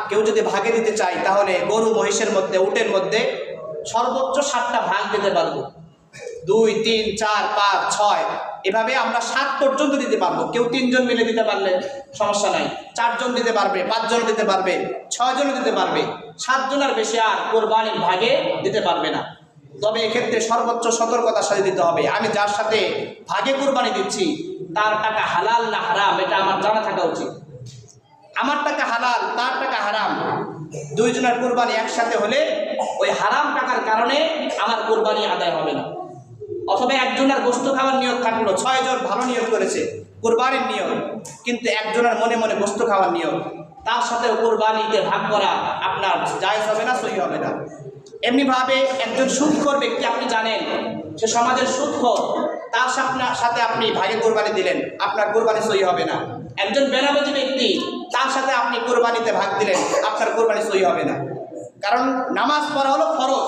কেউ যদি ভাগে দিতে চায় তাহলে গরু মহিষের মধ্যে, উটের মধ্যে সর্বোচ্চ 7টা ভাগ দিতে পারবো। 2, 3, 4, 5, 6 এভাবে আমরা 7 পর্যন্ত দিতে পারবো। কেউ 3 জন মিলে দিতে পারলে সমস্যা নাই, 4 জন দিতে পারবে, 5 জন দিতে পারবে, 6 জন দিতে পারবে, 7 জনের বেশি আর কোরবানির ভাগে দিতে পারবে না। তবে এক্ষেত্রে সর্বোচ্চ সতর্কতার সাথে দিতে হবে। আমি যার সাথে ভাগে কোরবানি দিচ্ছি তার টাকা হালাল না হারাম এটা আমার জানা থাকা উচিত। আমার টাকা হালাল, তার টাকা হারাম, 2 জনের কোরবানি একসাথে হলে ওই হারাম টাকার কারণে আমার কোরবানি আদায় হবে না। অথবা একজনের গোশত খাওয়ার নিয়ত থাকলো, 6 জন ভালো নিয়ত করেছে কোরবানির নিয়ত, কিন্তু একজনের মনে মনে গোশত খাওয়ার নিয়ত, তার সাথে কোরবানিতে ভাগ করা আপনার জায়েজ হবে না, সহি হবে না। এমনিভাবে একজন সুদখোর ব্যক্তি, আপনি জানেন সে সমাজের সুদখোর, তার সাথে আপনি ভাগে কোরবানি দিলেন, আপনার কোরবানি সহি হবে না। একজন বেনামাজি ব্যক্তি, তার সাথে আপনি কোরবানিতে ভাগ দিলেন, আপনার কোরবানি সহি হবে না। কারণ নামাজ পড়া হলো ফরজ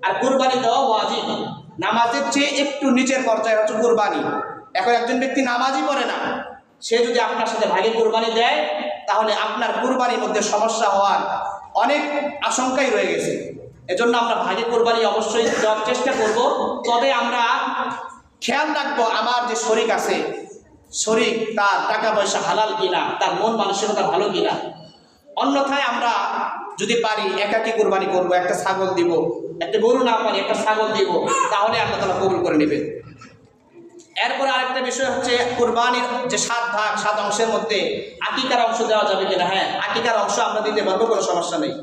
আর কোরবানি দেওয়া ওয়াজিব। নামাজের চেয়ে একটু নিচের পর্যায়ে হচ্ছে কোরবানি। এখন একজন ব্যক্তি নামাজই পড়ে না, সে যদি আপনার সাথে ভাগে কোরবানি দেয় তাহলে আপনার কোরবানির মধ্যে সমস্যা হওয়ার অনেক আশঙ্কাই রয়ে গেছে। এজন্য আমরা ভাগে কোরবানি অবশ্যই দেওয়ার চেষ্টা করব। তবে আমরা খেয়াল রাখবো আমার যে শরীক আছে, শরীক তার টাকা পয়সা হালাল কিনা, তার মন মানসিকতা ভালো কিনা। অন্যথায় আমরা যদি পারি একাকী কোরবানি করব, একটা ছাগল দিব, একটা গরু না পারি একটা ছাগল দিব, তাহলে আল্লাহ তাআলা কবুল করে নেবেন। এরপরে আরেকটা বিষয় হচ্ছে কোরবানির যে 7 ভাগ 7 অংশের মধ্যে আকিকার অংশ দেওয়া যাবে কিনা। হ্যাঁ, আকিকার অংশ আমরা দিতে পারবো, কোনো সমস্যা নেই।